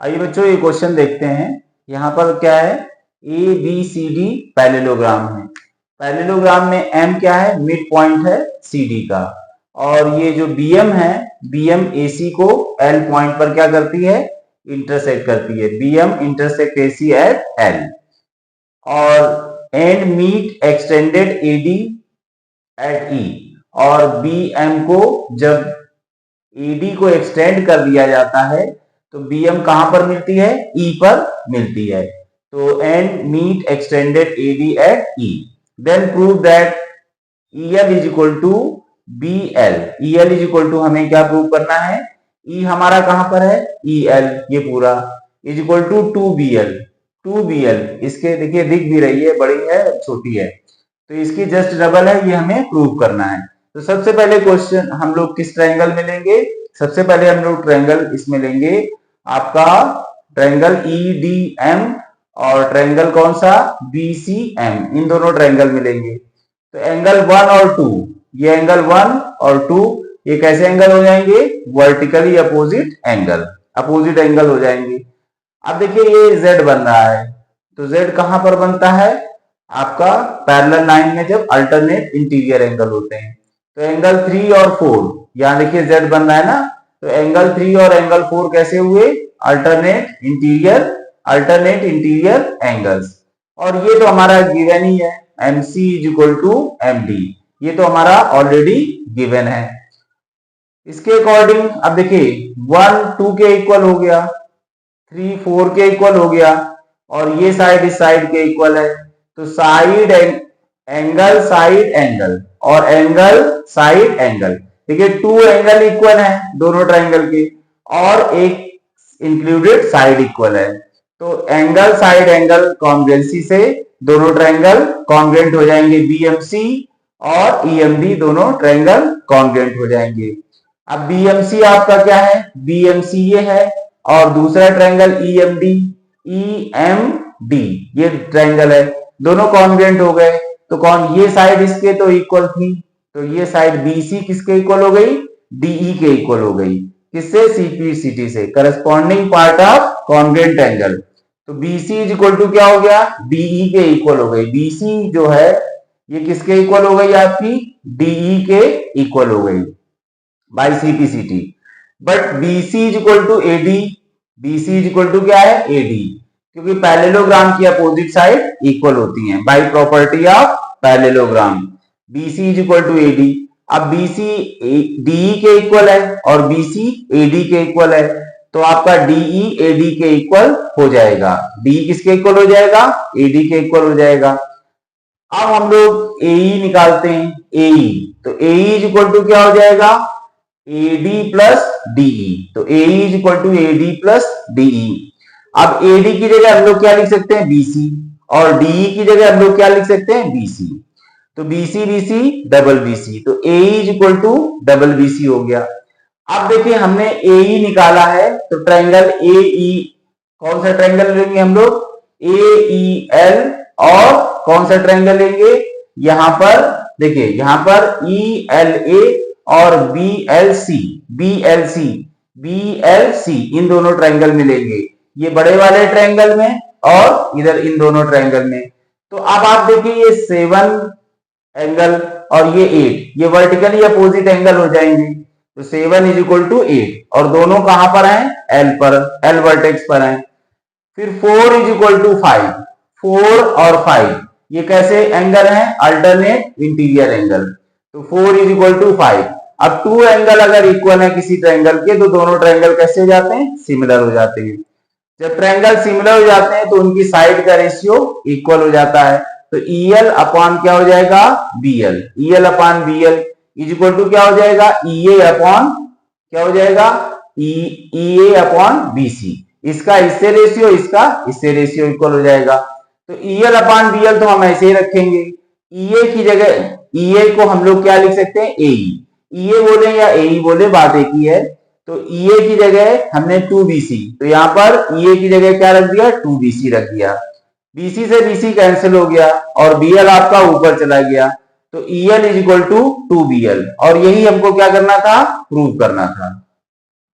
आइए बच्चों ये क्वेश्चन देखते हैं। यहाँ पर क्या है, A B C D parallelogram है। पैरेललोग्राम में एम क्या है, मिड पॉइंट है सी डी का, और ये जो बी एम है, बी एम ए सी को एल पॉइंट पर क्या करती है, इंटरसेक्ट करती है। B M intersect A C at L, और and meet extended A D at E, और बी एम को जब ए डी को एक्सटेंड कर दिया जाता है तो बी एम कहां पर मिलती है, ई पर मिलती है। तो and meet extended A D at E, then prove that E L is equal to B L. E L is equal to हमें क्या प्रूव करना है, ई हमारा कहां पर है, ई एल, ये पूरा is equal to two B L. Two B L इसके देखिए दिख भी रही है, बड़ी है छोटी है, तो इसकी जस्ट डबल है, ये हमें प्रूव करना है। तो सबसे पहले क्वेश्चन हम लोग किस ट्रायंगल में लेंगे, सबसे पहले हम लोग ट्रायंगल इसमें लेंगे आपका ट्रायंगल ई डी एम, और ट्रायंगल कौन सा, बी सी एम, इन दोनों ट्रायंगल में लेंगे। तो एंगल 1 और 2, ये एंगल 1 और 2 ये कैसे एंगल हो जाएंगे, वर्टिकली अपोजिट एंगल हो जाएंगे। अब देखिए ये Z बन रहा है, तो Z कहां पर बनता है, आपका पैरेलल लाइन में जब अल्टरनेट इंटीरियर एंगल होते हैं। तो एंगल 3 और 4, यहां देखिए Z बन रहा है ना, तो एंगल 3 और एंगल 4 कैसे हुए, अल्टरनेट इंटीरियर एंगल्स। और ये तो हमारा गिवन ही है, MC is equal to MD, ये तो हमारा ऑलरेडी गिवन है। इसके अकॉर्डिंग अब देखिए 1 2 के इक्वल हो गया, 3 4 के इक्वल हो गया, और ये साइड इस साइड के इक्वल है। तो साइड एंगल और एंगल साइड एंगल, देखिए 2 एंगल इक्वल है दोनों ट्रायंगल के, और एक इंक्लूडेड साइड इक्वल है। तो एंगल साइड एंगल कॉन्ग्रुएंसी से दोनों ट्रायंगल कॉन्ग्रुएंट हो जाएंगे, BMC और EMD दोनों ट्रायंगल कॉन्ग्रुएंट हो जाएंगे। अब BMC आपका क्या है, BMC ये है, और दूसरा ट्रायंगल EMD ये ट्रायंगल है, दोनों कॉन्ग्रुएंट हो गए। तो ये साइड इसके तो इक्वल थी, तो ये साइड BC किसके इक्वल हो गई, DE के इक्वल हो गई, किससे, CPCT से, corresponding part of congruent angle. तो BC इज इक्वल टू क्या हो गया, DE के इक्वल हो गई। BC जो है ये किसके इक्वल हो गई, आपकी DE के इक्वल हो गई by CPCT। But BC is equal to AD, BC is equal to क्या है, AD, क्योंकि पैरेललोग्राम की अपोजिट साइड इक्वल होती हैं by property of parallelogram. BC is equal to AD। अब BC DE के इक्वल है और BC AD के इक्वल है, तो आपका DE AD के इक्वल हो जाएगा। DE किसके इक्वल हो जाएगा, AD के इक्वल हो जाएगा। अब हम लोग AE निकालते हैं, AE, तो AE इज इक्वल टू क्या हो जाएगा, AD प्लस DE। तो AE is equal to AD plus DE। अब AD की जगह हम लोग क्या लिख सकते हैं, BC, और DE की जगह हम लोग क्या लिख सकते हैं, BC। तो BC BC डबल BC, तो AE is equal to double BC हो गया। अब देखिए हमने AE निकाला है, तो ट्रायंगल AE, कौन सा ट्रायंगल लेंगे हम लोग, AEL, और कौन सा ट्रायंगल लेंगे, यहां पर देखिए, यहां पर ELA और BLC इन दोनों ट्रायंगल में लेंगे, ये बड़े वाले ट्रायंगल में और इधर इन दोनों ट्रायंगल में। तो अब आप देखिए ये 7 एंगल और ये 8, ये वर्टिकली अपोजिट एंगल हो जाएंगे। तो 7 इज इक्वल टू 8, और दोनों कहां पर हैं, L पर, L वर्टेक्स पर हैं। फिर 4 इज इक्वल टू 5, 4 और 5 ये कैसे एंगल हैं, अल्टरनेट इंटीरियर एंगल। तो 4 इज इक्वल टू 5। अब 2 एंगल अगर इक्वल है किसी ट्रायंगल के, तो दोनों ट्रायंगल कैसे हो जाते हैं, सिमिलर हो जाते हैं। जब ट्रायंगल सिमिलर हो जाते हैं तो उनकी साइड का रेशियो इक्वल हो जाता है। तो EL अपॉन क्या हो जाएगा, BL, EL upon BL is equal to क्या हो जाएगा, EA अपॉन क्या हो जाएगा, EA अपॉन BC। इसका इससे रेशियो, इसका इससे रेशियो इक्वल हो जाएगा। तो EL अपॉन BL तो हम ऐसे ही रखेंगे, EA की जगह, EA को हम लोग क्या लिख सकते हैं, AE, EA बोले या AE बोले बात एक ही है। तो EA की जगह हमने 2BC, तो यहां पर EA की जगह क्या रख दिया, 2BC रख दिया। BC से BC कैंसिल हो गया और BL आपका ऊपर चला गया, तो EL is equal to 2BL, और यही हमको क्या करना था, प्रूव करना था।